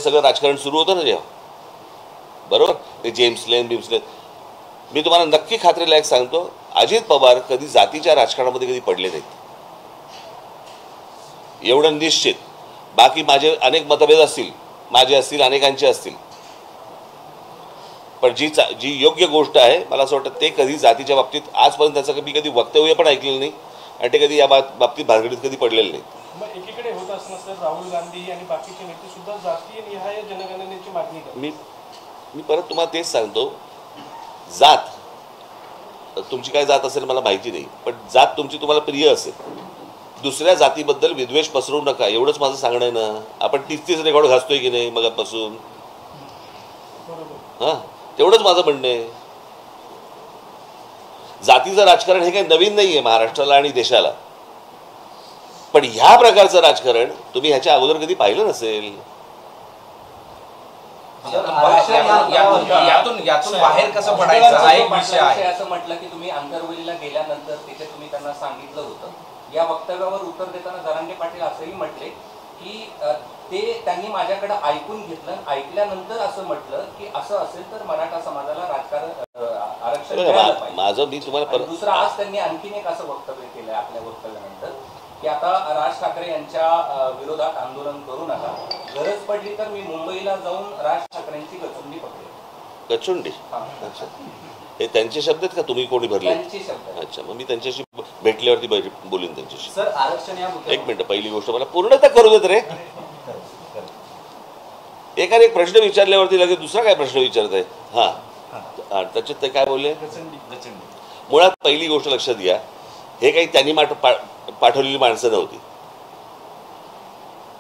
सगळं राजकारण सुरू होतं ना जेव्हा, बरोबर, ते जेम्स लेन मी तुम्हाला नक्की खात्रीलायक सांगतो, अजित पवार कधी जातीच्या राजकारणामध्ये कधी पडले नाहीत, एवढं निश्चित. बाकी माझे अनेक मतभेद असतील, माझे असतील, अनेकांचे असतील, पण जी योग्य गोष्ट आहे मला असं वाटतं ते कधी जातीच्या बाबतीत आजपर्यंत त्याचं मी कधी वक्तव्य पण ऐकलेलं नाही आणि ते कधी या बाबतीत भानगडीत कधी पडलेलं नाही. मग एकीकडे होत असताना सर राहुल गांधी आणि बाकीचे नेते सुद्धा जातीय निहाय जनगणनेची मागणी करतात. मी परत तुम्हाला तेच सांगतो, जात तुमची काय जात असेल मला माहिती नाही, पण जात तुमची तुम्हाला प्रिय असेल, दुसऱ्या जातीबद्दल विद्वेष पसरवू नका, एवढंच माझं सांगणं आहे ना. आपण 30 रेकॉर्ड घासतोय की नाही मगापासून, हां, तेवढंच माझं म्हणणं आहे. जातीचं राजकारण हे काही नवीन नाही आहे महाराष्ट्राला आणि देशाला, पण ह्या प्रकारचं राजकारण तुम्ही ह्याच्या अगोदर कधी पाहिलं नसेल. यातून बाहेर कसं पडायचं हा एक विषय आहे. असं म्हटलं की तुम्ही आंतरवलीला गेल्यानंतर तिथे तुम्ही त्यांना सांगितलं होतं. या वक्तव्यावर उत्तर देताना जरांगे पाटील असंही म्हटले की ते त्यांनी माझ्याकडे ऐकून घेतलं, ऐकल्यानंतर असं म्हटलं की असं असेल तर मराठा समाजाला आरक्षण. माझं मी तुम्हाला दुसरं आज त्यांनी आणखीन एक असं वक्तव्य केलंय आपल्या वक्तव्यानंतर की आता राज ठाकरे यांच्या विरोधात आंदोलन करू नका, गरज पडली तर मी मुंबईला जाऊन राज ठाकरेंची गचुंडी पकडेल. गचुंडी? अच्छा, हे त्यांचे शब्द आहेत का तुम्ही कोणी भरले? अच्छा, मग मी त्यांच्याशी भेटल्यावरती बोलीन त्यांच्याशी. सर आरक्षण या एक मिनिट, पहिली गोष्ट मला पूर्णतः करू देत रे. एकाने एक प्रश्न विचारल्यावरती लगेच दुसरा काय प्रश्न विचारत आहे. हां, त्याच्यात ते काय बोलले? मुळात पहिली गोष्ट लक्षात घ्या, हे काही त्यांनी पाठवलेली माणसं नव्हती,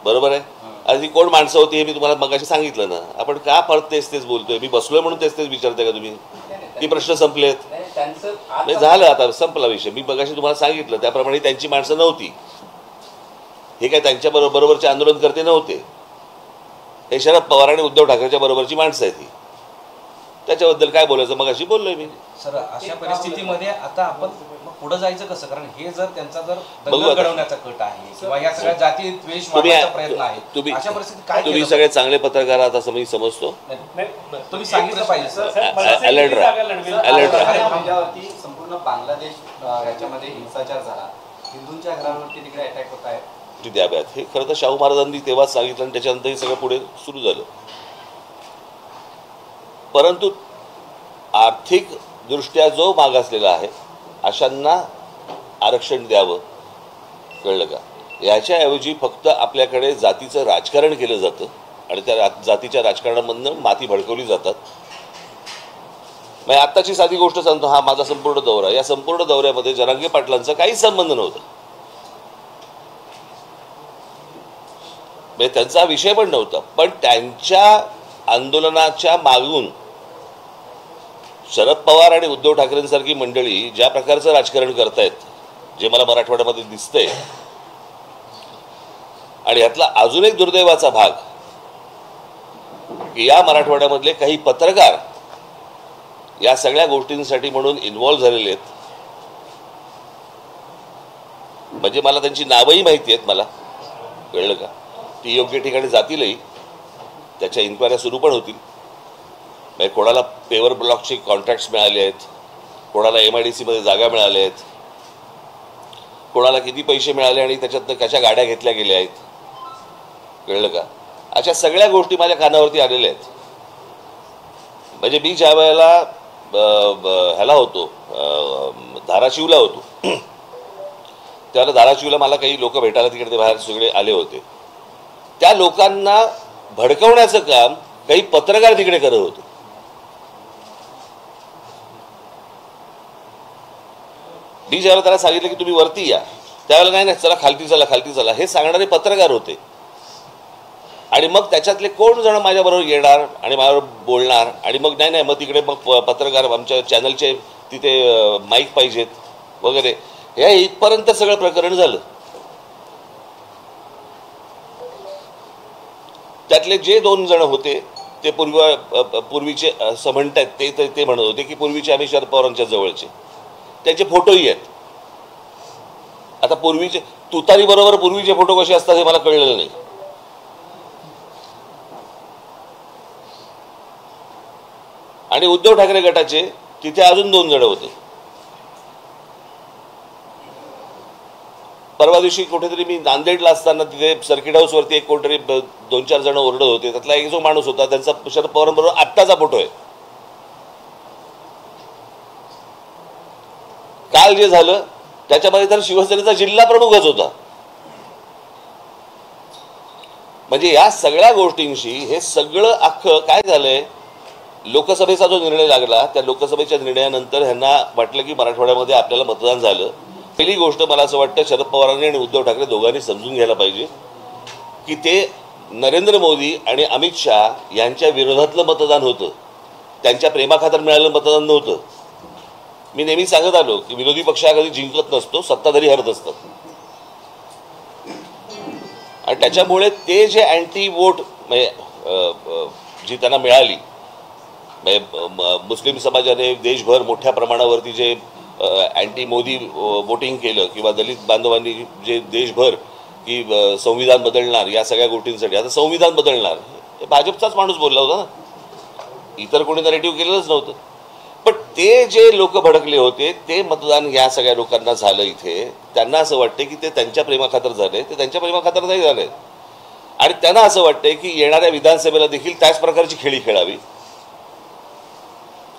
बरोबर आहे. आणि कोण माणसं होती हे मी तुम्हाला मगाशी सांगितलं ना. आपण का परत तेच बोलतोय? मी बसलोय म्हणून तेच विचारताय का तुम्ही? ती प्रश्न संपलेत? नाही, झालं, आता संपला विषय. मी मगाशी तुम्हाला सांगितलं त्याप्रमाणे त्यांची माणसं नव्हती, हे काय त्यांच्या बरोबरचे आंदोलन करते नव्हते, हे शरद पवार आणि उद्धव ठाकरेच्या बरोबरची माणसं आहेत. ही त्याच्याबद्दल काय बोलायचं मगाशी बोललोय मी. सर अशा परिस्थितीमध्ये आता आपण पुढे जायचं कसं? कारण हे जर त्यांचा जर दंगल घडवण्याचा कट आहे किंवा या सगळ्या जाती द्वेष वाढवण्याचा प्रयत्न आहे, अशा परिस्थितीत काय? तुम्ही सगळे चांगले पत्रकार आहात असं मी समजतो. तुम्ही सांगितलं पाहिजे सर. अलर्ट राहा. संपूर्ण बांगलादेश याच्यामध्ये हिंसाचार झाला, हिंदूंच्या घरांवरती तिकडे अटॅक होत आहे. द्याव्यात हे खरं तर शाहू महाराजांनी तेव्हाच सांगितलं आणि त्याच्यानंतर हे सगळं पुढे सुरू झालं. परंतु आर्थिक दृष्ट्या जो मागासलेला आहे अशांना आरक्षण द्यावं, कळलं का? याच्याऐवजी फक्त आपल्याकडे जातीचं राजकारण केलं जातं आणि त्या जातीच्या राजकारणामधनं माती भडकवली जातात. मग आत्ताची साधी गोष्ट सांगतो, हा माझा संपूर्ण दौरा, या संपूर्ण दौऱ्यामध्ये जरांगे पाटलांचा काहीच संबंध नव्हता, म्हणजे त्यांचा विषय पण नव्हता. पण त्यांच्या आंदोलनाच्या मागून शरद पवार आणि उद्धव ठाकरेंसारखी मंडळी ज्या प्रकारचं राजकारण करतायत, जे मला मराठवाड्यामध्ये दिसतंय, आणि यातला अजून एक दुर्दैवाचा भाग की या मराठवाड्यामधले काही पत्रकार या सगळ्या गोष्टींसाठी म्हणून इन्व्हॉल्व्ह झालेले आहेत. म्हणजे मला त्यांची नावही माहिती आहेत मला, कळलं का? ती योग्य ठिकाणी जातीलही, त्याच्या इन्क्वायऱ्या सुरू पण होतील. म्हणजे कोणाला पेवर ब्लॉकचे कॉन्ट्रॅक्ट्स मिळाले आहेत, कोणाला MIDC मध्ये जागा मिळाल्या आहेत, कोणाला किती पैसे मिळाले आणि त्याच्यातनं कशा गाड्या घेतल्या गेल्या आहेत, कळलं का? अशा सगळ्या गोष्टी माझ्या कानावरती आलेल्या आहेत. म्हणजे मी ज्या वेळेला ह्याला होतो, धाराशिवला होतो, त्यावेळेला धाराशिवला मला काही लोक भेटायला तिकडे बाहेर सगळे आले होते. त्या लोकांना भडकवण्याचं काम काही पत्रकार तिकडे करत होते. मी ज्यावेळेला त्याला सांगितलं की तुम्ही वरती या, त्यावेळेला नाही चला खालती चला हे सांगणारे पत्रकार होते. आणि मग त्याच्यातले कोण जण माझ्याबरोबर येणार आणि माझ्याबरोबर बोलणार, आणि मग नाही मग तिकडे मग पत्रकार आमच्या चॅनलचे तिथे माईक पाहिजेत वगैरे, हे इथपर्यंत सगळं प्रकरण झालं. त्यातले जे 2 जण होते ते पूर्वीचे असं म्हणतात, ते म्हणत होते की पूर्वीचे आम्ही शरद पवारांच्या जवळचे, त्याचे फोटोही आहेत. आता पूर्वीचे तुतारी बरोबर पूर्वीचे फोटो कसे असतात हे मला कळलेलं नाही. आणि उद्धव ठाकरे गटाचे तिथे अजून 2 जण होते. परवा दिवशी कुठेतरी मी नांदेडला असताना तिथे सर्किट हाऊसवरती एक कोणतरी 2-4 जण ओरडत होते. त्यातला एक जो माणूस होता त्यांचा शरद पवारांबरोबर आत्ताचा फोटो आहे. काल जे झालं त्याच्यामध्ये तर शिवसेनेचा जिल्हा प्रमुखच होता. म्हणजे या सगळ्या गोष्टींशी हे सगळं अख्खं काय झालंय, लोकसभेचा जो निर्णय लागला त्या लोकसभेच्या निर्णयानंतर ह्यांना वाटलं की मराठवाड्यामध्ये आपल्याला मतदान झालं. पहिली गोष्ट मला असं वाटतं शरद पवारांनी आणि उद्धव ठाकरे दोघांनी समजून घ्यायला पाहिजे की ते नरेंद्र मोदी आणि अमित शहा यांच्या विरोधातलं मतदान होतं, त्यांच्या प्रेमाखातर मिळालेलं मतदान नव्हतं. मी नेहमी सांगत आलो की विरोधी पक्ष हा कधी जिंकत नसतो, सत्ताधारी हरत असतात. आणि त्याच्यामुळे ते जे अँटी वोट जी त्यांना मिळाली, मुस्लिम समाजाने देशभर मोठ्या प्रमाणावरती जे अँटी मोदी वोटिंग केलं किंवा दलित बांधवांनी जे देशभर की संविधान बदलणार या सगळ्या गोष्टींसाठी, आता संविधान बदलणार हे भाजपचाच माणूस बोलला होता ना, इतर कोणी नरेटिव्ह केलेलंच नव्हतं. पण ते जे लोक भडकले होते ते मतदान या सगळ्या लोकांना झालं इथे. त्यांना असं वाटते की ते त्यांच्या प्रेमाखातर झाले, ते त्यांच्या प्रेमाखातर नाही झाले. आणि त्यांना असं वाटतंय की येणाऱ्या विधानसभेला देखील त्याच प्रकारची खेळी खेळावी.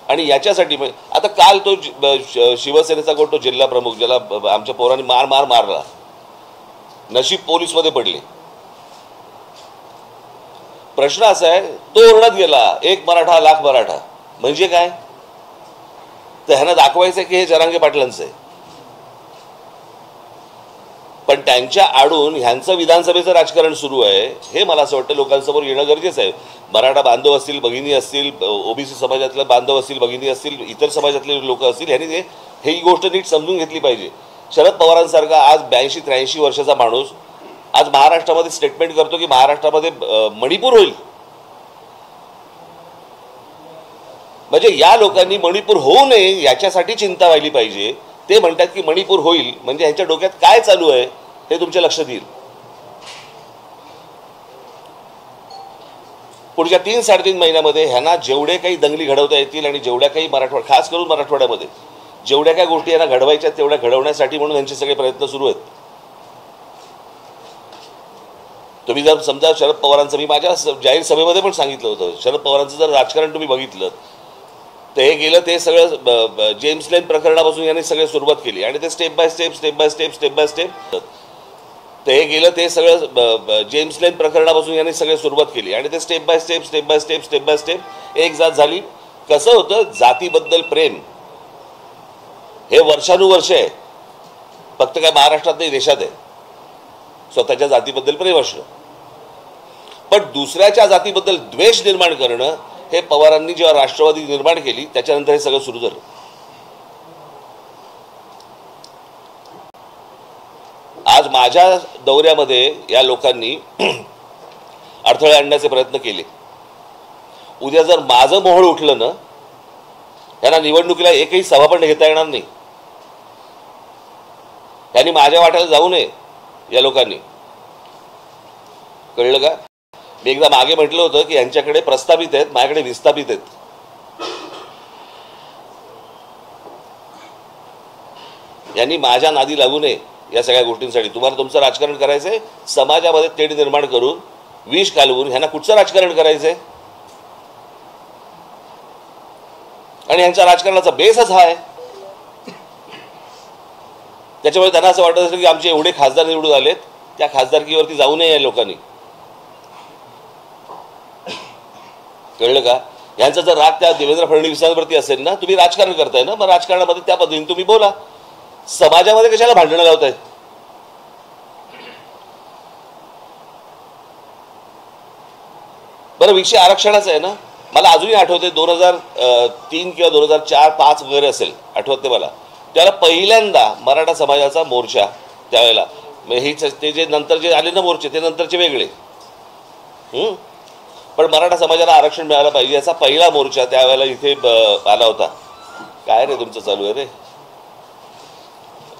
आणि याच्यासाठी आता काल तो शिवसेनेचा तो जिल्हा प्रमुख ज्याला आमच्या पोरांनी मारला, नशीब पोलीसमध्ये पडले. प्रश्न असा आहे, तो ओरडत गेला 1 मराठा लाख मराठा. म्हणजे काय, तर ह्यांना दाखवायचं की हे जरांगे पाटलांचं आहे. पण त्यांच्या आडून ह्यांचं विधानसभेचं राजकारण सुरू आहे हे मला असं वाटतं लोकांसमोर येणं गरजेचं आहे. मराठा बांधव असतील, भगिनी असतील, ओबीसी समाजातले बांधव असतील, भगिनी असतील, इतर समाजातले लोक असतील, ह्यांनी ही गोष्ट नीट समजून घेतली पाहिजे. शरद पवारांसारखा आज 82-83 वर्षाचा माणूस आज महाराष्ट्रामध्ये स्टेटमेंट करतो की महाराष्ट्रामध्ये मणिपूर होईल. म्हणजे या लोकांनी मणिपूर होऊ नये याच्यासाठी चिंता व्हायली पाहिजे. ते म्हणतात की मणिपूर होईल म्हणजे ह्यांच्या डोक्यात काय चालू आहे हे तुमच्या लक्षात येईल. पुढच्या 3-3.5 महिन्यामध्ये ह्यांना जेवढे काही दंगली घडवता येतील आणि जेवढ्या काही खास करून मराठवाड्यामध्ये जेवढ्या काही गोष्टी यांना घडवायच्या तेवढ्या घडवण्यासाठी म्हणून यांचे सगळे प्रयत्न सुरू आहेत. तुम्ही जर समजा शरद पवारांचं, मी माझ्या जाहीर सभेमध्ये पण सांगितलं होतं, शरद पवारांचं जर राजकारण तुम्ही बघितलं तर हे गेलं ते सगळं जेम्स लेन प्रकरणापासून यांनी सगळे सुरुवात केली आणि ते स्टेप बाय स्टेप ते हे गेलं ते सगळं जेम्स लेन प्रकरणापासून यांनी सगळे सुरुवात केली आणि ते स्टेप बाय स्टेप एक जात झाली. कसं होतं, जातीबद्दल प्रेम हे वर्षानुवर्ष आहे, फक्त काय महाराष्ट्रात नाही देशात आहे. स्वतःच्या जातीबद्दल प्रेम असणं, पण दुसऱ्याच्या जातीबद्दल द्वेष निर्माण करणं हे पवारांनी जेव्हा राष्ट्रवादी निर्माण केली त्याच्यानंतर हे सगळं सुरू झालं. आज माझ्या दौऱ्यामध्ये या लोकांनी अडथळे आणण्याचे प्रयत्न केले. उद्या जर माझं मोहोळ उठलं ना, त्यांना निवडणुकीला एकही सभा पण घेता येणार नाही. त्यांनी माझ्या वाट्याला जाऊ नये या लोकांनी, कळलं का? मी एकदा मागे म्हटलं होतं की यांच्याकडे प्रस्थापित आहेत, माझ्याकडे विस्थापित आहेत. यांनी माझ्या नादी लागू नये या सगळ्या गोष्टींसाठी. तुम्हाला तुमचं राजकारण करायचंय, समाजामध्ये तेढ निर्माण करून विष घालवून ह्यांना कुठचं राजकारण करायचंय? आणि ह्यांच्या राजकारणाचा बेसच हा आहे. त्याच्यामुळे त्यांना असं वाटत असेल की आमचे एवढे खासदार निवडून आलेत, त्या खासदारकीवरती जाऊ नये या लोकांनी, कळलं का? यांचा जर राग त्या देवेंद्र फडणवीसांवरती असेल ना, तुम्ही राजकारण करताय ना, मग राजकारणामध्ये त्या पद्धतीने तुम्ही बोला. समाजामध्ये कशाला भांडणं लावताय? बरं, विषय आरक्षणाचा आहे ना. मला अजूनही आठवते 2003 किंवा 2004-05 वगैरे असेल, आठवत नाही मला. त्याला पहिल्यांदा मराठा समाजाचा मोर्चा त्यावेळेला, ते जे नंतर जे आले ना मोर्चे ते नंतरचे वेगळे, पण मराठा समाजाला आरक्षण मिळालं पाहिजे याचा पहिला मोर्चा त्यावेळेला इथे आला होता. काय रे तुमचं चालू आहे रे?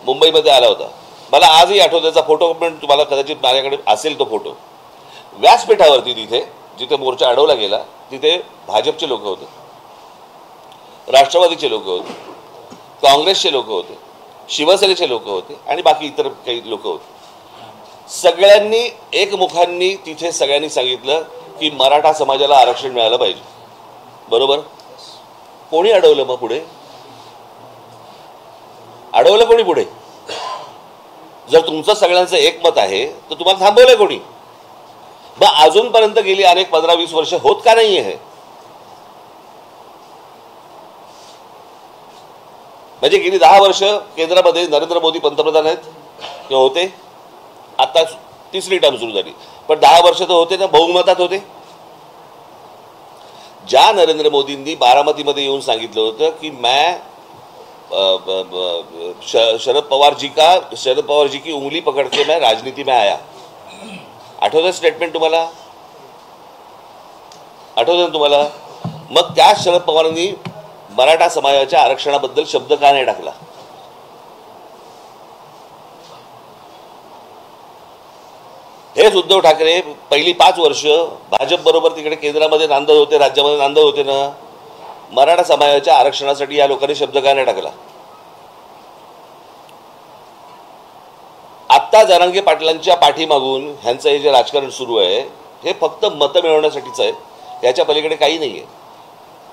मुंबईमध्ये आला होता. मला आजही आठवतो, त्याचा फोटो पण तुम्हाला कदाचित माझ्याकडे असेल तो फोटो. व्यासपीठावरती तिथे जिथे मोर्चा अडवला गेला तिथे भाजपचे लोक होते. राष्ट्रवादीचे लोक होते, काँग्रेसचे लोक होते, शिवसेनेचे लोक होते आणि बाकी इतर काही लोक होते. सगळ्यांनी एकमुखांनी तिथे सगळ्यांनी सांगितलं की मराठा समाजाला आरक्षण मिळालं पाहिजे. बरोबर? कोणी अडवलं मग पुढे? अडवलं कोणी पुढे? जर तुमचं सगळ्यांचं एकमत आहे तर तुम्हाला थांबवलंय कोणी? मग अजूनपर्यंत गेली अनेक 15-20 वर्ष होत का नाही आहे? म्हणजे गेली 10 वर्ष केंद्रामध्ये नरेंद्र मोदी पंतप्रधान आहेत किंवा होते, आता 3री टर्म सुरू झाली, पण 10 वर्ष तर होते ना, बहुमतात होते. ज्या नरेंद्र मोदींनी बारामतीमध्ये येऊन सांगितलं होतं की मैं शरद पवार जी की उंगली पकड़ के मैं राजनीति में आया. आठवतं स्टेटमेंट तुम्हाला? आठवतं तुम्हाला? मग त्या शरद पवारांनी मराठा समाजाच्या आरक्षणाबद्दल शब्द का नाही टाकला? हेच उद्धव ठाकरे पहिली 5 वर्ष भाजप बरोबर तिकडे केंद्रामध्ये नांदत होते, राज्यामध्ये नांदत होते ना. मराठा समाजाच्या आरक्षणासाठी या लोकांनी शब्द का नाही टाकला? आत्ता जरांगे पाटलांच्या पाठीमागून ह्यांचं हे जे राजकारण सुरू आहे हे फक्त मतं मिळवण्यासाठीच आहे, याच्या पलीकडे काही नाही आहे.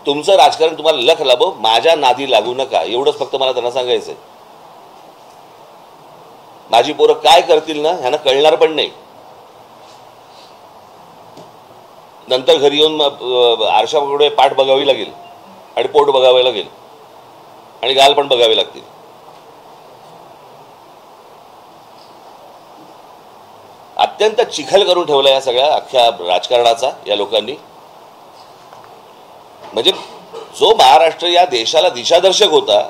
तुमचं राजकारण तुम्हाला लख लाभो, माझ्या नादी लागू नका, एवढंच फक्त मला त्यांना सांगायचंय. माझी पोरं काय करतील ना ह्यांना कळणार पण नाही. नंतर घरी येऊन आरशापुढे पाठ बघावी लागेल आणि पोट बघावे लागेल आणि गाल पण बघावे लागतील. अत्यंत चिखल करून ठेवला या सगळ्या अख्ख्या राजकारणाचा या लोकांनी. म्हणजे जो महाराष्ट्र या देशाला दिशादर्शक होता,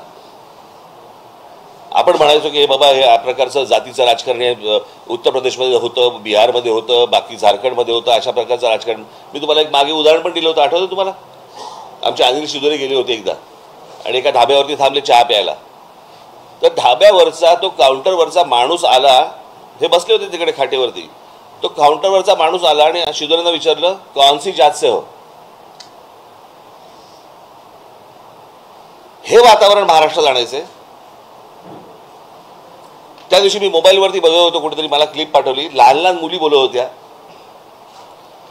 आपण म्हणायचो की बाबा हे या प्रकारचं जातीचं राजकारण हे उत्तर प्रदेशमध्ये होतं, बिहारमध्ये होतं, बाकी झारखंडमध्ये होतं, अशा प्रकारचं राजकारण. मी तुम्हाला एक मागे उदाहरण पण दिलं होतं, आठवतं तुम्हाला? आमचे अनिल शिदोरे गेले होते एकदा आणि एका धाब्यावरती थांबले चहा प्यायला. तर धाब्यावरचा तो काउंटरवरचा माणूस आला, हे बसले होते तिकडे खाटेवरती, तो काउंटरवरचा माणूस आला आणि शिदोरेंना विचारलं कौन सी जात से हो. हे वातावरण महाराष्ट्रात आणायचंय. त्या दिवशी मी मोबाईलवरती बघत होतो, कुठेतरी मला क्लिप पाठवली, लहान लहान मुली बोलत होत्या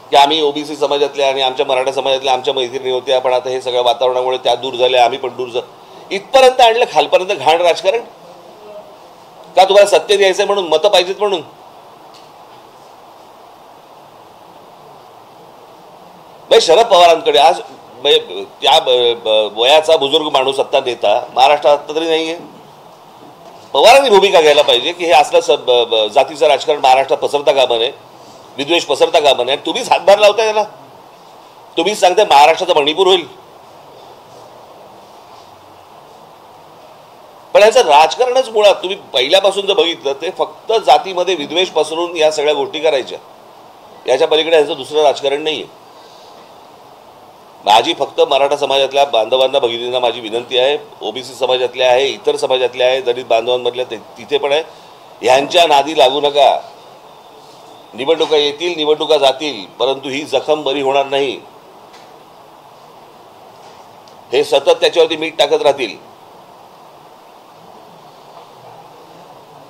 की आम्ही ओबीसी समाजातल्या आणि आमच्या मराठा समाजातल्या आमच्या मैत्रिणी होत्या, पण आता हे सगळ्या वातावरणामुळे त्या दूर झाल्या, आम्ही पण दूर झालो. इथपर्यंत आणलं, खालपर्यंत घाण राजकारण का? तुम्हाला सत्य द्यायचंय म्हणून, मतं पाहिजेत म्हणून? शरद पवारांकडे आज त्या वयाचा बुजुर्ग माणूस सत्ता देता महाराष्ट्रात तरी नाहीये. पवारांनी भूमिका घ्यायला पाहिजे की हे असलं जातीचं राजकारण महाराष्ट्रात पसरता कामा नये, विद्वेष पसरता कामा नये. तुम्हीच हातभार लावताय त्याला, तुम्हीच सांगताय महाराष्ट्राचा मणिपूर होईल. पण याचं राजकारणच मुळात तुम्ही पहिल्यापासून जर बघितलं ते फक्त जातीमध्ये विद्वेष पसरून या सगळ्या गोष्टी करायच्या, याच्या पलीकडे यांचं दुसरं राजकारण नाहीये. माझी फक्त मराठा समाजातल्या बांधवांना भगिनींना माझी विनंती आहे, ओबीसी समाजातल्या आहे, इतर समाजातल्या आहे, दलित बांधवांमधल्या तिथे पण आहे, ह्यांच्या नादी लागू नका. निवडणुका येतील, निवडणुका जातील, परंतु ही जखम बरी होणार नाही. हे सतत त्याच्यावरती मीठ टाकत राहतील.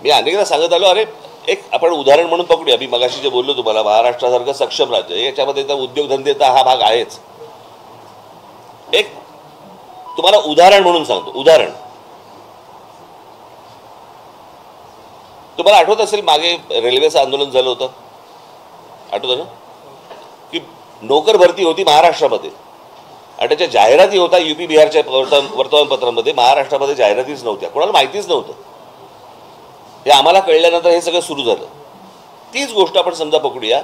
मी अनेकदा सांगत आलो, अरे एक आपण उदाहरण म्हणून पकडूया. मी मगाशी जे बोललो तुम्हाला, महाराष्ट्रासारखं सक्षम राज्य, याच्यामध्ये तर उद्योगधंदेचा हा भाग आहेच. एक तुम्हाला उदाहरण म्हणून सांगतो. उदाहरण तुम्हाला आठवत असेल, मागे रेल्वेचं आंदोलन झालं होतं, आठवतं ना? की नोकर भरती होती महाराष्ट्रामध्ये आणि त्याच्या जाहिराती होता UP बिहारच्या वर्तमानपत्रांमध्ये. महाराष्ट्रामध्ये जाहिरातीच नव्हत्या, कोणाला माहितीच नव्हतं. हे आम्हाला कळल्यानंतर हे सगळं सुरू झालं. तीच गोष्ट आपण समजा पकडूया.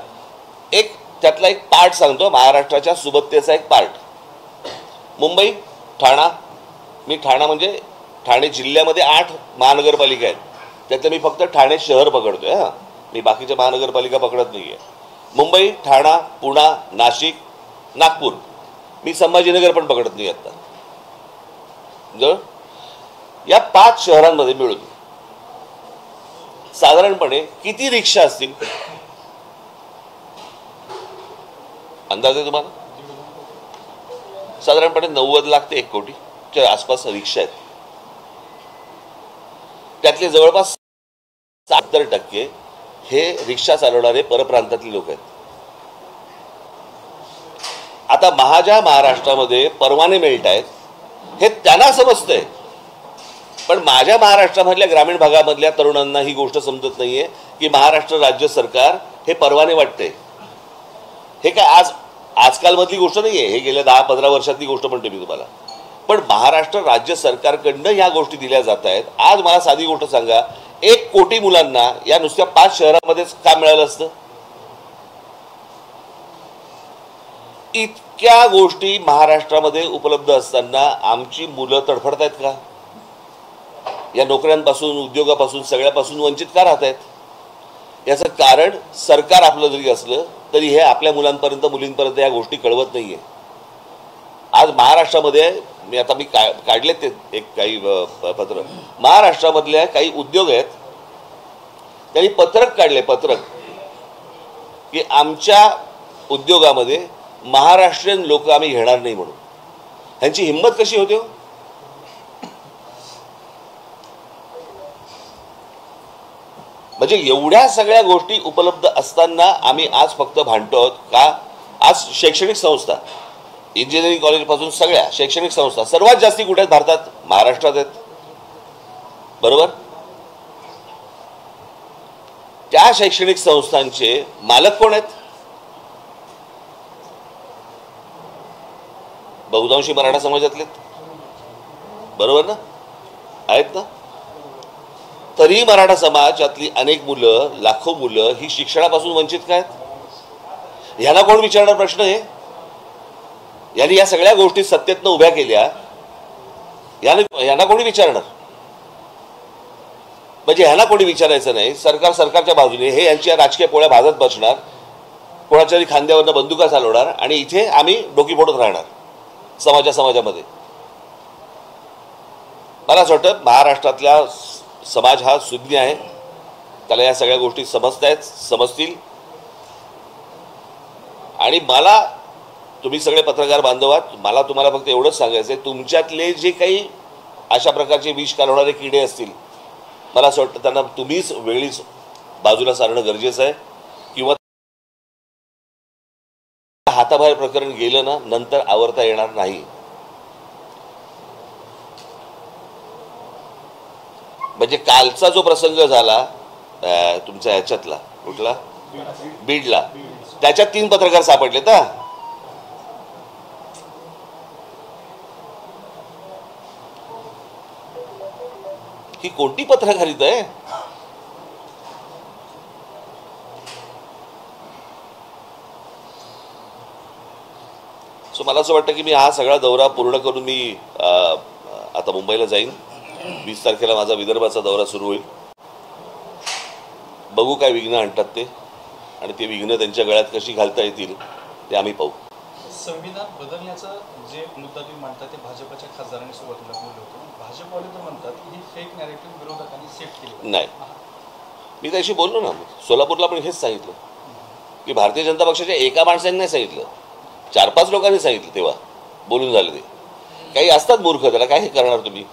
एक त्यातला एक पार्ट सांगतो, महाराष्ट्राच्या सुबत्तेचा एक पार्ट. मुंबई, ठाणा. मी ठाणा म्हणजे ठाणे जिल्ह्यामध्ये 8 महानगरपालिका आहेत, त्यातलं मी फक्त ठाणे शहर पकडतोय. हां, मी बाकीच्या महानगरपालिका पकडत नाही आहे. मुंबई, ठाणा, पुणा, नाशिक, नागपूर. मी संभाजीनगर पण पकडत नाही आता. जर या 5 शहरांमध्ये मिळून साधारणपणे किती रिक्षा असतील अंदाज आहे तुम्हाला? साधारणपणे 90 लाख ते 1 कोटी. च्या आसपास रिक्षा आहेत. त्यातले जवळपास 70% हे रिक्षा चालवणारे परप्रांतातले लोक आहेत. आता माझ्या महाराष्ट्रामध्ये परवाने मिळत आहेत हे त्यांना समजतंय, पण माझ्या महाराष्ट्रामधल्या ग्रामीण भागामधल्या तरुणांना ही गोष्ट समजत नाहीये की महाराष्ट्र राज्य सरकार हे परवाने वाटते. हे काय आजकालमधली गोष्ट नाहीये, हे गेल्या 10-15 वर्षातली गोष्ट म्हणते मी तुम्हाला. पण महाराष्ट्र राज्य सरकारकडनं ह्या गोष्टी दिल्या जात आहेत. आज मला साधी गोष्ट सांगा, 1 कोटी मुलांना या नुसत्या 5 शहरामध्येच काम मिळालं असतं? इतक्या गोष्टी महाराष्ट्रामध्ये उपलब्ध असताना आमची मुलं तडफडतायत का? या नोकऱ्यांपासून, उद्योगापासून, सगळ्यापासून वंचित का राहत आहेत? याचं कारण सरकार आपलं जरी असलं तरी हे आपल्या मुलांपर्यंत, मुलींपर्यंत या गोष्टी कळवत नाहीये. आज महाराष्ट्रामध्ये मी काढले ते काही पत्र, महाराष्ट्रामधल्या काही उद्योग आहेत त्यांनी पत्रक काढले, पत्रक की आमच्या उद्योगामध्ये महाराष्ट्रीयन लोक आम्ही घेणार नाही म्हणून. ह्यांची हिंमत कशी होते हो? म्हणजे एवढ्या सगळ्या गोष्टी उपलब्ध असताना आम्ही आज फक्त भांडतो आहोत का? आज शैक्षणिक संस्था, इंजिनिअरिंग कॉलेजपासून सगळ्या शैक्षणिक संस्था सर्वात जास्ती कुठे आहेत भारतात? महाराष्ट्रात आहेत, बरोबर? त्या शैक्षणिक संस्थांचे मालक कोण आहेत? बहुतांशी मराठा समाजातले, बरोबर ना? आहेत ना? तरी मराठा समाजातली अनेक मुलं, लाखो मुलं ही शिक्षणापासून वंचित काय आहेत? ह्याला कोण विचारणार प्रश्न आहे? यांनी या सगळ्या गोष्टी सत्तेतनं उभ्या केल्या, यांना कोणी विचारणार? म्हणजे ह्याला कोणी विचारायचं नाही. सरकार सरकारच्या बाजूने, हे यांच्या राजकीय पोळ्या भाजत बसणार, कोणाच्याही खांद्यावरनं बंदुका चालवणार आणि इथे आम्ही डोकी फोडत राहणार समाजामध्ये. मला असं वाटतं महाराष्ट्रातला समाज हा सुज्ञ आहे, त्याला या सगळ्या गोष्टी समजतील. आणि मला, तुम्ही सगळे पत्रकार बांधव आहात, मला तुम्हाला फक्त एवढंच सांगायचं आहे, तुमच्यातले जे काही अशा प्रकारचे विष कालवणारे किडे असतील, मला असं वाटतं त्यांना तुम्हीच वेळीच बाजूला सारणं गरजेचं आहे. किंवा हाताबाहेर प्रकरण गेलं ना, नंतर आवरता येणार नाही. म्हणजे कालचा जो प्रसंग झाला तुमच्या ह्याच्यातला, कुठला, बीडला, त्याच्यात 3 पत्रकार सापडले तर ही कोणती पत्रकारिता आहे? सो मला असं वाटतं की मी हा सगळा दौरा पूर्ण करून मी आता मुंबईला जाईन. 20 तारखेला माझा विदर्भाचा दौरा सुरू होईल. बघू काय विघ्न आणतात ते, आणि ते विघ्न त्यांच्या गळ्यात कशी घालता येतील ते आम्ही पाहू. संविधान बदलण्याचा जे मुद्दा तुम्ही मांडता ते भाजपच्या खासदारांनी सुरुवातीला बोललं होतं. भाजपवाले तर म्हणतात की ही फेक नॅरेटिव्ह विरोधकांनी सेट केली. नाही, मी त्याशी बोललो ना, सोलापूरला पण हेच सांगितलं की भारतीय जनता पक्षाच्या एका माणसाने नाही सांगितलं, 4-5 लोकांनी सांगितलं. तेव्हा बोलून झालं ते. काही असतात मूर्ख, त्याला काय करणार तुम्ही.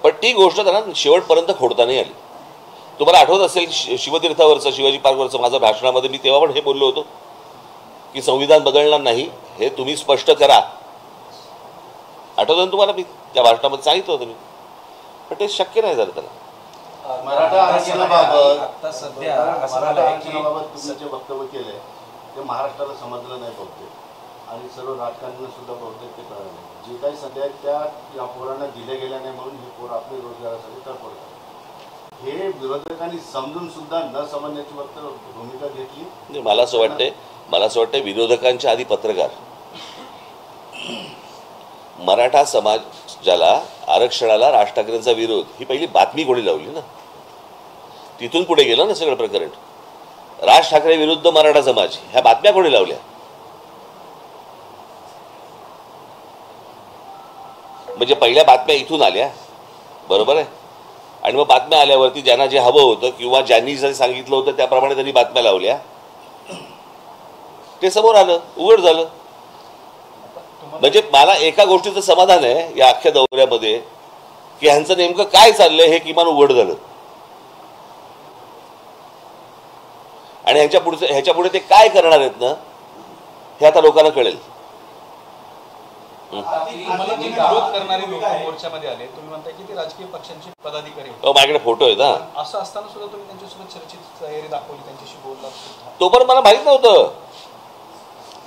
पण ती गोष्ट त्यांना शेवटपर्यंत खोडता नाही आली. तुम्हाला आठवत असेल शिवतीर्थावरचं, शिवाजी पार्कवरचं माझं भाषणामध्ये मी तेव्हा पण हे बोललो होतो की संविधान बदलणार नाही, हे तुम्ही स्पष्ट करा. आठवतं ना तुम्हाला? मी त्या भाषणामध्ये सांगितलं होतं मी, पण ते शक्य नाही झालं त्याला. मराठा आरक्षणाबाबत आता सध्या मराठा आरक्षणाबाबत तुम्ही जे वक्तव्य केलंय ते महाराष्ट्राला समजलं नाही बहुतेक, आणि सर्व राजकारण्यांना सुद्धा बहुतेक ते कळलं नाही. जे काही सध्या त्या या पोरांना दिले गेल्या नाही म्हणून हे पोरं आपल्या रोजगारासाठी तडफडतात. हे विरोधकांनी समजून सुद्धा न समजण्याची भूमिका घेतली. मला असं वाटतंय विरोधकांच्या आधी पत्रकार, मराठा समाजाला, आरक्षणाला राज ठाकरेंचा विरोध, ही पहिली बातमी कोणी लावली ना, तिथून पुढे गेलं ना सगळं प्रकरण. राज ठाकरे विरुद्ध मराठा समाज, ह्या बातम्या कोणी लावल्या? म्हणजे पहिल्या बातम्या इथून आल्या, बरोबर आहे. आणि मग बातम्या आल्यावरती ज्यांना जे हवं होतं किंवा ज्यांनी जे सांगितलं होतं त्याप्रमाणे त्यांनी बातम्या लावल्या, ते समोर आलं, उघड झालं. म्हणजे मला एका गोष्टीचं समाधान आहे या अख्ख्या दौऱ्यामध्ये की ह्यांचं नेमकं काय चाललंय हे किमान उघड झालं आणि ह्याच्या पुढे ते काय करणार आहेत ना हे आता लोकांना कळेल. मला जे विरोध करणारे लोक मोर्चामध्ये आले, तुम्ही म्हणताय की ते राजकीय पक्षांचे पदाधिकारी होते. माझ्याकडे फोटो आहे ना. असं असताना सुद्धा तुम्ही त्यांच्यासोबत चर्चेची तयारी दाखवली, त्यांच्याशी बोललात सुद्धा. तोपर्यंत मला माहित नव्हतं.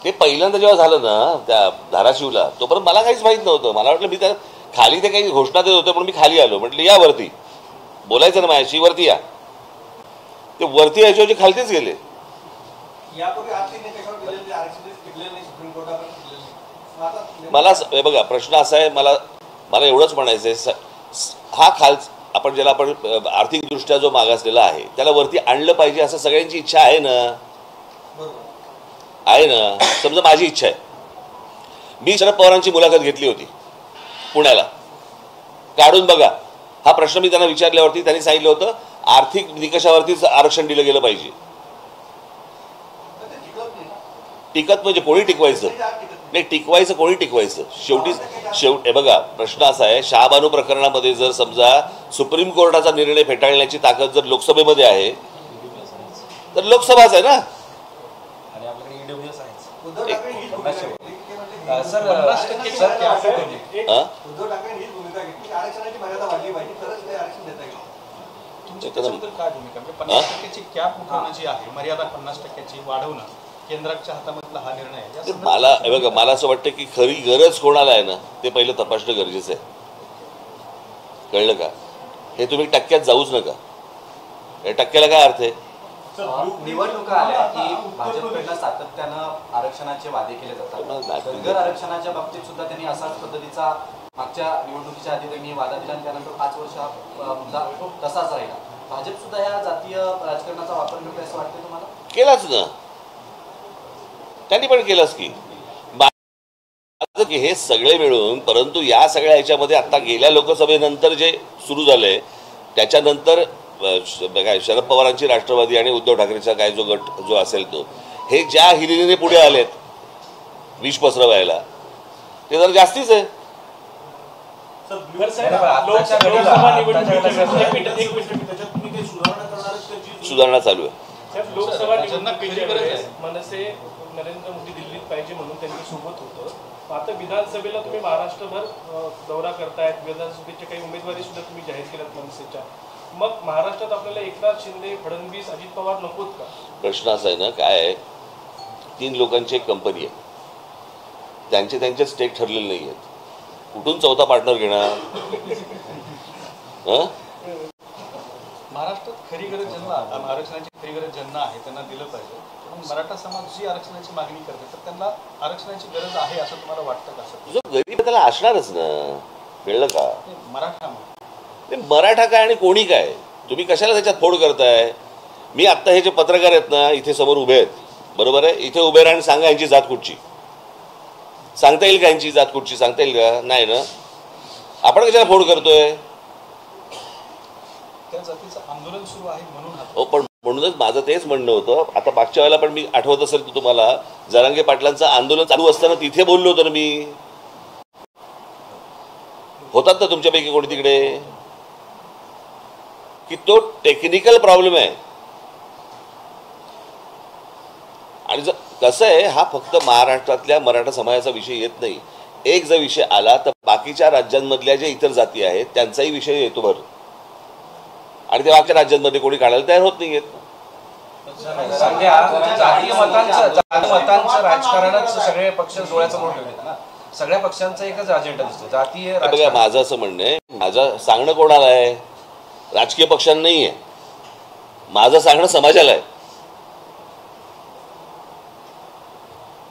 ते पहिल्यांदा जेव्हा झालं ना त्या धाराशिवला, तोपर्यंत मला काहीच माहित नव्हतं. मला वाटलं मी त्या खाली ते काही घोषणा देत होते पण मी खाली आलो. म्हटलं या वरती बोलायचं ना माझ्याशी, वरती या. ते वरती यायचे खालतीच गेले. मला बघा प्रश्न असा आहे, मला एवढंच म्हणायचं आहे, हा आपण ज्याला आपण आर्थिकदृष्ट्या जो मागासलेला आहे त्याला वरती आणलं पाहिजे असं सगळ्यांची इच्छा आहे ना. आहे ना. समजा माझी इच्छा आहे, मी शरद पवारांची मुलाखत घेतली होती पुण्याला, काढून बघा हा प्रश्न मी त्यांना विचारल्यावरती त्यांनी सांगितलं होतं आर्थिक निकषावरतीच आरक्षण दिलं गेलं पाहिजे. टिकत म्हणजे कोणी टिकवायचं नाही, टिकवायचं कोणी टिकवायचं. शेवटी बघा प्रश्न असा आहे, शहाबानू प्रकरणामध्ये जर समजा सुप्रीम कोर्टाचा निर्णय फेटाळण्याची ताकद जर लोकसभेमध्ये आहे तर लोकसभाच आहे ना. आणि आपल्याकडे ईडब्ल्यूएस आहे. उद्धव ठाकरे ही भूमिका घेतली, आरक्षणाची मर्यादा वाढली पाहिजे तरच ते आरक्षण देता येईल. तुमच्या त्याच्याबद्दल काय भूमिका, म्हणजे 50% कॅप उठवणं जी आहे, मर्यादा 50% वाढवणं, केंद्राच्या हातामधला हा निर्णय आहे. मला असं वाटतं की खरी गरज कोणाला आहे ना ते पहिलं तपासणं गरजेचं आहे. कळलं का. हे तुम्ही टक्क्यात जाऊच नका. या टक्क्याला काय अर्थ आहे. निवडणुका आल्या की भाजपकडनं सातत्यानं आरक्षणाचे वादे केले जातात. धनगर आरक्षणाच्या बाबतीत सुद्धा त्यांनी असाच पद्धतीचा मागच्या निवडणुकीच्या आधी त्यांनी वादा दिला आणि त्यानंतर 5 वर्ष हा मुद्दा तसाच राहिला. भाजप सुद्धा या जातीय राजकारणाचा वापर करते असं वाटतं तुम्हाला. केलाच ना त्यांनी पण केलंच की हे सगळे मिळून. परंतु या सगळ्या ह्याच्यामध्ये आता गेल्या लोकसभेनंतर जे सुरू झालंय त्याच्यानंतर काय शरद पवारांची राष्ट्रवादी आणि उद्धव ठाकरेचा काय जो गट जो असेल तो हे ज्या हिरिरीने पुढे आलेत विष पसरवायला ते जर जास्तीच आहे. सुधारणा चालू आहे. लोकसभा निवडणुकीमध्ये मनसे नरेंद्र मोदी दिल्लीत पाहिजे म्हणून त्यांच्या सोबत होतं. आता विधानसभेला तुम्ही महाराष्ट्रभर दौरा करतायत, विधानसभेचे काही उमेदवारी सुद्धा तुम्ही जाहीर केल्यात मनसेच्या. मग महाराष्ट्रात आपल्याला एकनाथ शिंदे, फडणवीस, अजित पवार नकोत का. प्रश्न असा आहे ना, काय आहे 3 लोकांची एक कंपनी आहे, त्यांचे स्टेक ठरलेले नाही आहेत. कुठून चौथा पार्टनर घेणार. महाराष्ट्रात खरी गरज ज्यांना, आरक्षणाची खरी गरज ज्यांना आहे त्यांना दिलं पाहिजे. पण मराठा समाज जी आरक्षणाची मागणी करते तर त्यांना आरक्षणाची गरज आहे असं तुम्हाला वाटतं का. जो गरीब त्याला असणारच ना. कळलं का. मराठा काय आणि कोणी काय, तुम्ही कशाला त्याच्यात फोड करताय. मी आत्ता हे जे पत्रकार आहेत ना इथे समोर उभे आहेत, बरोबर आहे, इथे उभे राहा आणि सांगा यांची जात कुठची. सांगता येईल का यांची जात कुठची. सांगता येईल का. नाही ना. आपण कशाला फोड करतोय. त्या जातीचं आंदोलन सुरू आहे म्हणून. हो पण म्हणूनच माझं तेच म्हणणं होतं. आता मागच्या वेळेला पण मी आठवत असेल तर तुम्हाला जरांगे पाटलांचं आंदोलन चालू असताना तिथे बोललो होतो ना मी. होतात ना तुमच्यापैकी कोणी तिकडे. की तो टेक्निकल प्रॉब्लेम आहे. आणि कसं आहे हा फक्त महाराष्ट्रातल्या मराठा समाजाचा विषय येत नाही. एक जर विषय आला तर बाकीच्या राज्यांमधल्या ज्या इतर जाती आहेत त्यांचाही विषय येतो भर. आणि ते बाकीच्या राज्यांमध्ये कोणी काढायला तयार होत नाहीयेत. जातीय मतांचं राजकारणच सगळे पक्ष डोळ्याचं मोठं ठेवतात ना. सगळ्या पक्षांचा एकच अजेंडा दिसतो जातीय. बघा माझं असं म्हणणं आहे, माझं सांगणं कोणाला आहे. राजकीय पक्षांना नाही आहे. माझं सांगणं समाजाला आहे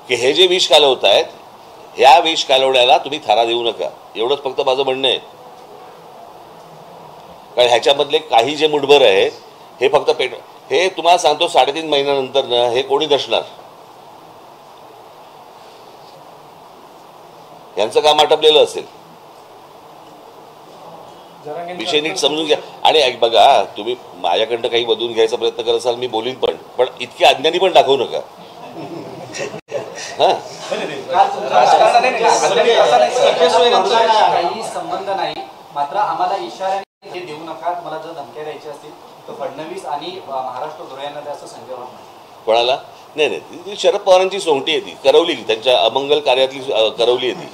की हे जे विष कालवत आहेत ह्या विष कालवण्याला तुम्ही थारा देऊ नका. एवढंच फक्त माझं म्हणणं आहे. कारण ह्याच्यामधले काही जे मुठभर आहेत हे फक्त हे तुम्हाला सांगतो 3.5 महिन्यानंतर ना हे कोणी नसणार. यांचं काम आटपलेलं असेल. विषय नीट समजून घ्या. आणि बघा तुम्ही माझ्याकडनं काही बदलून घ्यायचा प्रयत्न करत असाल मी बोलीन पण इतके अज्ञानी पण दाखवू नका. हां काही संबंध नाही, मात्र आम्हाला इशाऱ्याने हे देऊ नका, मला जर धमक्या द्यायच्या असतील तर फडणवीस आणि महाराष्ट्र धुळे यांना असं संजय राऊत म्हणाले. कोणाला? नाही नाही, ती शरद पवारांची सोंगटी आहे, ती करवली, त्यांच्या अमंगल कार्यातली करवली आहे ती,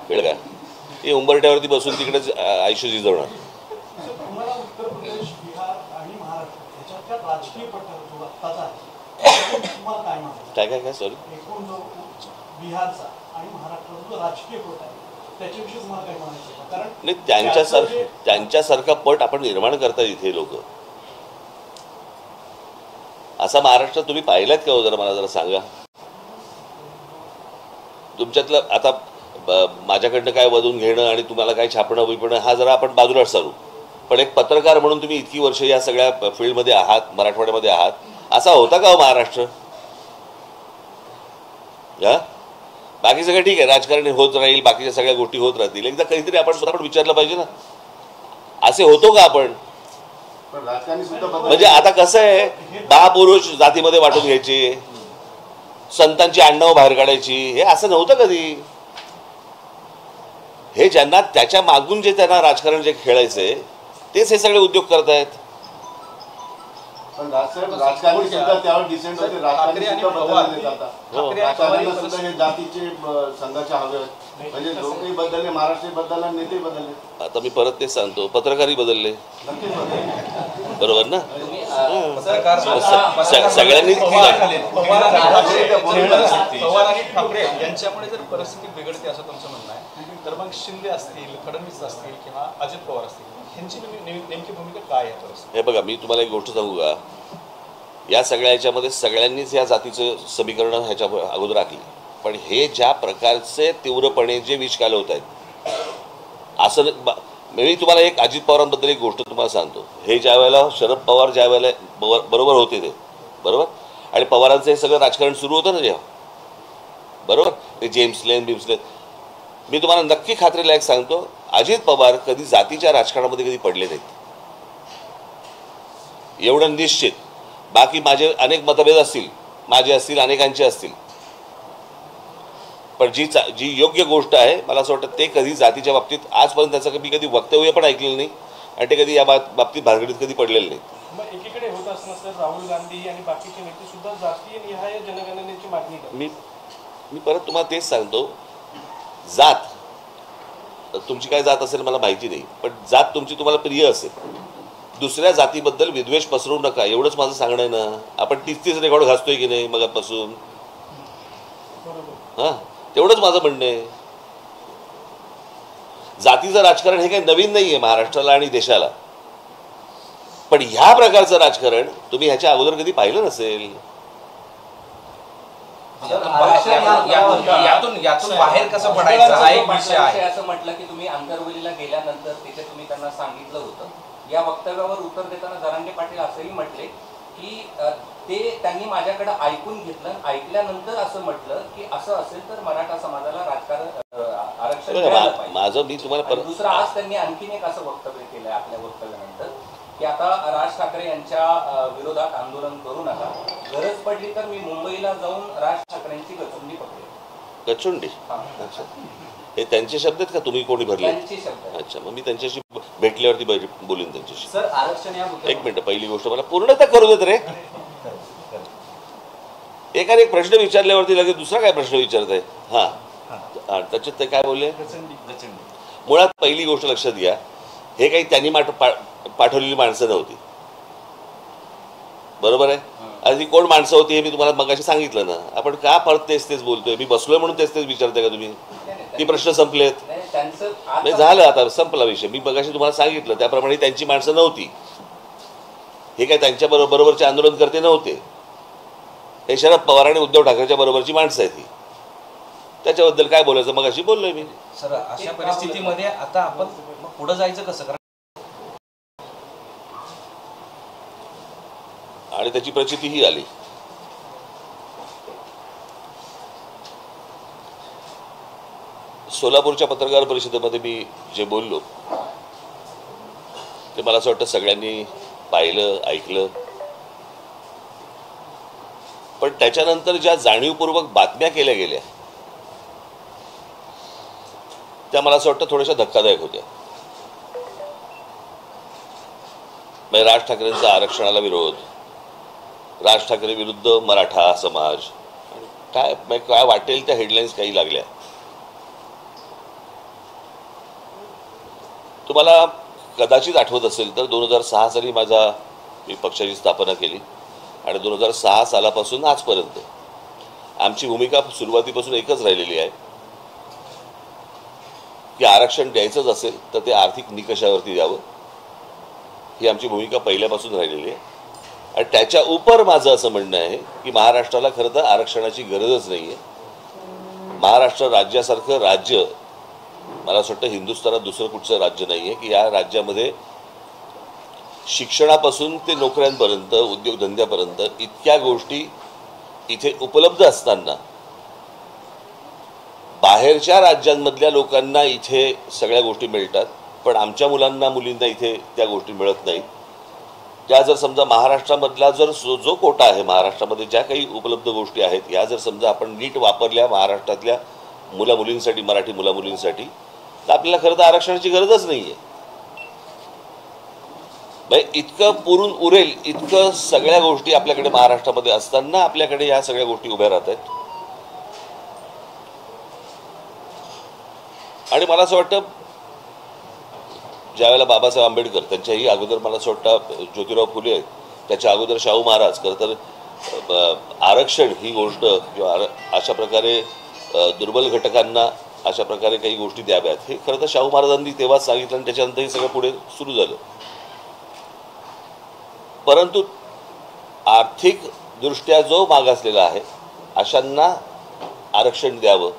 कळलं का? ती उंबरठ्यावरती बसून तिकडेच आयुष्य झिजवणार. तुम्हाला उत्तर प्रदेश, बिहार आणि महाराष्ट्र याच्यातल्या राजकीय पट्टा जो आत्ताचा आहे तुम्हाला काय म्हणायचं? काय काय काय सॉरी एकूण जो बिहारचा आणि महाराष्ट्राचा जो राजकीय पट आहे त्याच्याविषयी तुम्हाला काय म्हणायचं? कारण नाही, त्यांच्यासारखा पट आपण निर्माण करता इथे लोक. असा महाराष्ट्र तुम्ही पाहिलात का हो? जरा मला जरा सांगा. तुमच्यातलं आता माझ्याकडनं काय वधून घेणं आणि तुम्हाला काय छापणं बिपणं हा जरा आपण बाजूला सारू, पण एक पत्रकार म्हणून तुम्ही इतकी वर्ष या सगळ्या फील्डमध्ये आहात, मराठवाड्यामध्ये आहात, असा होता का हो महाराष्ट्र? बाकी सगळं ठीक आहे, राजकारण होत राहील, बाकीच्या सगळ्या गोष्टी होत राहतील, एकदा काहीतरी आपण स्वतः विचारलं पाहिजे ना, असे होतो का आपण? म्हणजे आता कसं आहे, महापुरुष जातीमध्ये वाटून घ्यायचे, संतांची आडनावं बाहेर काढायची, हे असं नव्हतं कधी. हे ज्यांना त्याच्या मागून जे त्यांना राजकारण जे खेळायचंय तेच हे सगळे उद्योग करतायत. पण राजकारणी सुद्धा त्यावर डिसेंट होते, राजकारणी सुद्धा बदलले जातात, राजकारण्यांना सुद्धा हे जातीचे संघाचे हवे, म्हणजे लोकही बदलले, महाराष्ट्र बदलला, नेते बदलले. आता मी परत तेच सांगतो, पत्रकारही बदलले, बरोबर ना? सगळ्यांनी पवार आणि ठाकरे यांच्यामुळे जर परिस्थिती बिघडते असं तुमचं म्हणणं आहे, तर मग शिंदे असतील, फडणवीस असतील किंवा अजित पवार असतील, ह्यांची नेमकी भूमिका काय आहे? हे बघा, मी तुम्हाला एक गोष्ट सांगू का, या सगळ्या ह्याच्यामध्ये सगळ्यांनीच या जातीचं समीकरण ह्याच्या अगोदर राखली, पण हे ज्या प्रकारचे तीव्रपणे जे विष घालवत आहेत असं, मी तुम्हाला एक अजित पवारांबद्दल एक गोष्ट तुम्हाला सांगतो. हे ज्या वेळेला शरद पवार ज्या वेळेला बरोबर होते ते बरोबर, आणि पवारांचं हे सगळं राजकारण सुरू होतं ना जेव्हा, बरोबर, ते जेम्स लेन बिम्सलेन, मी तुम्हाला नक्की खात्रीला एक सांगतो, अजित पवार कधी जातीच्या राजकारणामध्ये कधी पडले नाहीत, एवढं निश्चित. बाकी माझे अनेक मतभेद असतील, माझे असतील, अनेकांचे असतील, पण जी योग्य गोष्ट आहे, मला असं वाटतं ते कधी जातीच्या बाबतीत आजपर्यंत त्याचं कधी वक्तव्य पण ऐकलेलं नाही, आणि ते कधी या बाबतीत भानगडीत कधी पडलेलं नाही. मग एकीकडे होत असणं सर, राहुल गांधी आणि बाकीचे नेते सुद्धा जातीय निहाय जनगणनेची मागणी करतात. मी परत तुम्हाला तेच सांगतो, जात तुमची काय जात असेल मला माहिती नाही, पण जात तुमची तुम्हाला प्रिय असेल, दुसऱ्या जातीबद्दल विद्वेष पसरवू नका, एवढंच माझं सांगणं आहे ना. आपण 30 रेकॉर्ड घासतोय की नाही मगापासून, हां, तेवढंच माझं म्हणणं आहे. जातीचं राजकारण हे काही नवीन नाही आहे महाराष्ट्राला आणि देशाला, पण ह्या प्रकारचं राजकारण तुम्ही ह्याच्या अगोदर कधी पाहिलं नसेल. यातून बाहेर कसं पडायचं हा एक विषय आहे. असं म्हटलं की तुम्ही आंतरवलीला गेल्यानंतर तिथे तुम्ही त्यांना सांगितलं होतं, या वक्तव्यावर उत्तर देताना जरांगे पाटील असंही म्हटले की ते त्यांनी माझ्याकडे ऐकून घेतलं, ऐकल्यानंतर असं म्हटलं की असं असेल तर मराठा समाजाला आरक्षण मिळालं पाहिजे. माझं मी तुम्हाला दुसरं, आज त्यांनी आणखीन एक असं वक्तव्य केलंय आपल्या वक्तव्यानंतर की आता राज ठाकरे यांच्या विरोधात आंदोलन करू नका, गरज पडली तर मी मुंबईला जाऊन राज ठाकरेंची गचुंडी पकडेल. गचुंडी? हे त्यांचे शब्द आहेत का तुम्ही कोणी भरले? अच्छा, मग मी त्यांच्याशी भेटल्यावरती बोलीन त्यांच्याशी. सर, आरक्षण या मुद्द्यावर एक मिनिट, पहिली गोष्ट मला पूर्णतः करू देत रे. एकाने एक प्रश्न विचारल्यावरती लगेच दुसरा काय प्रश्न विचारत आहे? हां, त्याच्यात ते काय बोलले? मुळात पहिली गोष्ट लक्षात घ्या, हे काही त्यांनी पाठवलेली माणसं नव्हती, बरोबर आहे. आणि ती कोण माणसं होती हे मी तुम्हाला मगाशी सांगितलं ना. आपण का परत तेच बोलतोय? मी बसलोय म्हणून तेच विचारताय का तुम्ही? ती प्रश्न संपलेत, झालं, आता संपला विषय. मी मगाशी तुम्हाला सांगितलं त्याप्रमाणे त्यांची माणसं नव्हती, हे काय त्यांच्या बरोबरचे आंदोलनकर्ते नव्हते, हे शरद पवार आणि उद्धव ठाकरेच्या बरोबरची माणसं आहेत. त्याच्याबद्दल काय बोलायचं मगाशी बोललोय मी. सर, अशा परिस्थितीमध्ये आता आपण पुढे जायचं कसं? आणि त्याची प्रचिती ही आली. सोलापूरच्या पत्रकार परिषदेमध्ये मी जे बोललो ते मला असं वाटतं सगळ्यांनी पाहिलं, ऐकलं. पण त्याच्यानंतर ज्या जाणीवपूर्वक बातम्या केल्या गेल्या त्या मला असं वाटतं थोड्याशा धक्कादायक होत्या. राज ठाकरेंचा आरक्षणाला विरोध, राज ठाकरे विरुद्ध मराठा समाज, काय वाटेल त्या हेडलाईन्स काही लागल्या. तुम्हाला कदाचित आठवत असेल तर 2006 साली मी पक्षाची स्थापना केली आणि 2006 सालापासून आजपर्यंत आमची भूमिका सुरुवातीपासून एकच राहिलेली आहे की आरक्षण द्यायचंच असेल तर ते आर्थिक निकषावरती द्यावं, ही आमची भूमिका पहिल्यापासून राहिलेली आहे. आणि त्याच्या उपर माझं असं म्हणणं आहे की महाराष्ट्राला खरं तर आरक्षणाची गरजच नाही आहे. महाराष्ट्र राज्यासारखं राज्य मला असं वाटतं हिंदुस्थानात दुसरं कुठचं राज्य नाही आहे की या राज्यामध्ये शिक्षणापासून ते नोकऱ्यांपर्यंत उद्योगधंद्यापर्यंत इतक्या गोष्टी इथे उपलब्ध असताना बाहेरच्या राज्यांमधल्या लोकांना इथे सगळ्या गोष्टी मिळतात, पण आमच्या मुलींना इथे त्या गोष्टी मिळत नाहीत. त्या जर समजा महाराष्ट्रामधला जो कोटा आहे, महाराष्ट्रामध्ये ज्या काही उपलब्ध गोष्टी आहेत या जर समजा आपण नीट वापरल्या महाराष्ट्रातल्या मुलींसाठी, मराठी मुलींसाठी, तर आपल्याला खरं तर आरक्षणाची गरजच नाही आहे. इतकं पुरून उरेल इतकं सगळ्या गोष्टी आपल्याकडे महाराष्ट्रामध्ये असताना आपल्याकडे या सगळ्या गोष्टी उभ्या राहत आहेत. आणि मला असं वाटतं ज्यावेळेला बाबासाहेब आंबेडकर, त्यांच्याही अगोदर मला असं वाटतं ज्योतिराव फुले, त्याच्या अगोदर शाहू महाराज, खरं तर आरक्षण ही गोष्ट किंवा अशा प्रकारे दुर्बल घटकांना अशा प्रकारे काही गोष्टी द्याव्यात हे खरं तर शाहू महाराजांनी तेव्हाच सांगितलं आणि त्याच्यानंतर हे सगळं पुढे सुरू झालं. परंतु आर्थिक दृष्ट्या जो मागासलेला आहे अशांना आरक्षण द्यावं,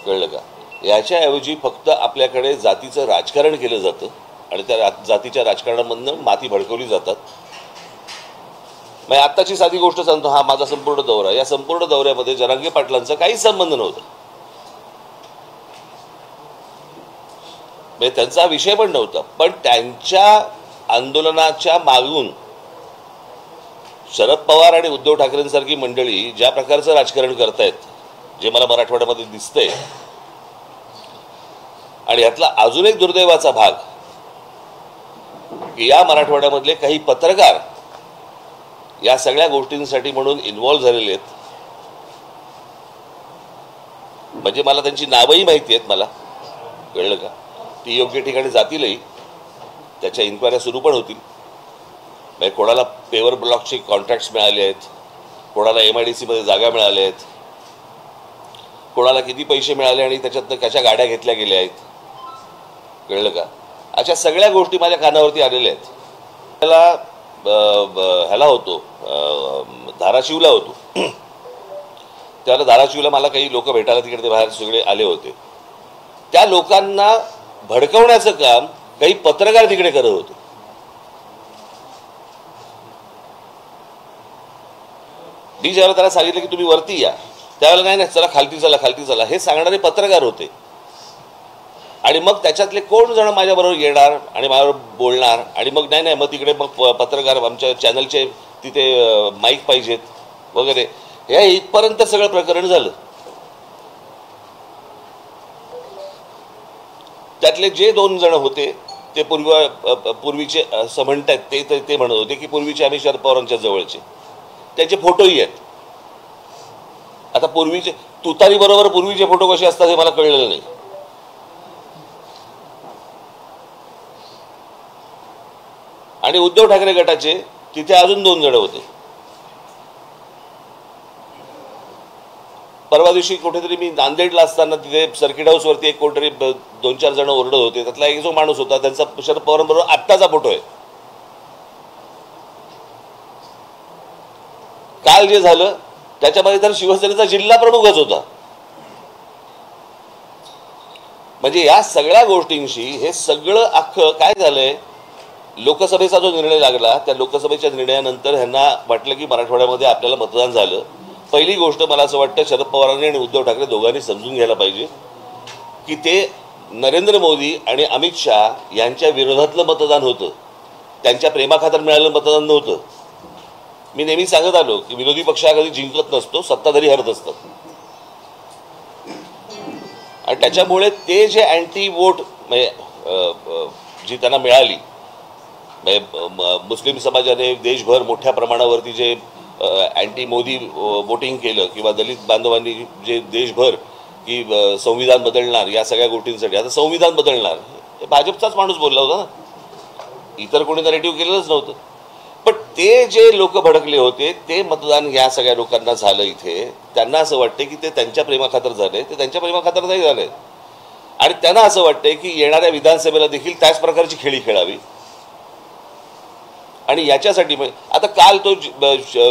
कळलं का? याच्याऐवजी फक्त आपल्याकडे जातीचं राजकारण केलं जातं आणि त्या जातीच्या राजकारणामधनं माती भडकवली जातात. मग आत्ताची साधी गोष्ट सांगतो, हा माझा संपूर्ण दौरा, या संपूर्ण दौऱ्यामध्ये जरांगे पाटलांचा काहीच संबंध नव्हता, म्हणजे त्यांचा विषय पण नव्हता. पण त्यांच्या आंदोलनाच्या मागून शरद पवार आणि उद्धव ठाकरेंसारखी मंडळी ज्या प्रकारचं राजकारण करतायत, जे मला मराठवाड्यामध्ये दिसतंय, आणि यातला अजून एक दुर्दैवाचा भाग की या मराठवाड्यामधले काही पत्रकार या सगळ्या गोष्टींसाठी म्हणून इन्व्हॉल्व्ह झालेले आहेत. म्हणजे मला त्यांची नावंही माहिती आहेत, मला कळलं का? ती योग्य ठिकाणी जातीलही, त्याच्या इन्क्वायऱ्या सुरू पण होतील. म्हणजे कोणाला पेवर ब्लॉकचे कॉन्ट्रॅक्ट्स मिळाले आहेत, कोणाला MIDC मध्ये जागा मिळाल्या आहेत, कोणाला किती पैसे मिळाले आणि त्याच्यातनं कशा गाड्या घेतल्या गेल्या आहेत, कळलं का? अशा सगळ्या गोष्टी माझ्या कानावरती आलेल्या आहेत. त्याला ह्याला होतो, धाराशिवला होतो, त्याला धाराशिवला मला काही लोक भेटायला तिकडे ते बाहेर सगळे आले होते. त्या लोकांना भडकवण्याचं काम काही पत्रकार तिकडे करत होते. मी ज्यावेळेला त्याला सांगितलं की तुम्ही वरती या, त्यावेळेला नाही चला खालती चला खालती चला हे सांगणारे पत्रकार होते. आणि मग त्याच्यातले कोण जण माझ्याबरोबर येणार आणि माझ्याबरोबर बोलणार, आणि मग नाही मग तिकडे मग पत्रकार आमच्या चॅनलचे तिथे माईक पाहिजेत वगैरे, हे इथपर्यंत सगळं प्रकरण झालं. त्यातले जे 2 जण होते ते पूर्वीचे असं म्हणतात, ते म्हणत होते की पूर्वीचे आम्ही शरद पवारांच्या जवळचे, त्याचे फोटोही आहेत. आता पूर्वीचे तुतारी बरोबर पूर्वीचे फोटो कसे असतात हे मला कळलेलं नाही. आणि उद्धव ठाकरे गटाचे तिथे अजून 2 जण होते. परवा दिवशी कुठेतरी मी नांदेडला असताना तिथे सर्किट हाऊसवरती एक कोणतरी 2-4 जण ओरडत होते. त्यातला एक जो माणूस होता त्यांचा शरद पवारांबरोबर आत्ताचा फोटो आहे. काल जे झालं त्याच्यामध्ये तर शिवसेनेचा जिल्हा प्रमुखच होता. म्हणजे या सगळ्या गोष्टींशी हे सगळं अख्खं काय झालंय, लोकसभेचा जो निर्णय लागला त्या लोकसभेच्या निर्णयानंतर ह्यांना वाटलं की मराठवाड्यामध्ये आपल्याला मतदान झालं. पहिली गोष्ट मला असं वाटतं शरद पवारांनी आणि उद्धव ठाकरे दोघांनी समजून घ्यायला पाहिजे की ते नरेंद्र मोदी आणि अमित शहा यांच्या विरोधातलं मतदान होतं, त्यांच्या प्रेमाखातर मिळालेलं मतदान नव्हतं. मी नेहमी सांगत आलो की विरोधी पक्ष हा कधी जिंकत नसतो, सत्ताधारी हरत असतात. आणि त्याच्यामुळे ते जे अँटी वोट जी त्यांना मिळाली, मुस्लिम समाजाने देशभर मोठ्या प्रमाणावरती जे अँटी मोदी वोटिंग केलं, किंवा दलित बांधवांनी जे देशभर की संविधान बदलणार या सगळ्या गोष्टींसाठी, आता संविधान बदलणार हे भाजपचाच माणूस बोलला होता ना, इतर कोणी नरेटिव्ह केलेलंच नव्हतं. पण ते जे लोक भडकले होते ते मतदान या सगळ्या लोकांना झालं इथे, त्यांना असं वाटतं की ते त्यांच्या प्रेमाखातर झाले, ते त्यांच्या प्रेमाखातर नाही झाले. आणि त्यांना असं वाटतंय की येणाऱ्या विधानसभेला देखील त्याच प्रकारची खेळी खेळावी. आणि याच्यासाठी आता काल तो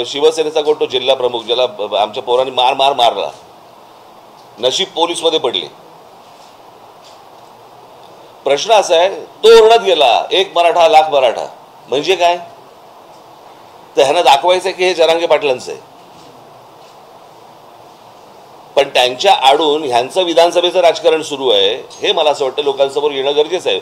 शिवसेनेचा कोण तो जिल्हा प्रमुख, ज्याला आमच्या पोरांनी मारला, नशीब पोलीसमध्ये पडले. प्रश्न असा आहे, तो ओरडत गेला 1 मराठा लाख मराठा, म्हणजे काय? तर ह्यांना दाखवायचं की हे जरांगे पाटलांचं आहे. पण त्यांच्या आडून ह्यांचं विधानसभेचं राजकारण सुरू आहे, हे मला असं वाटतं लोकांसमोर येणं गरजेचं आहे.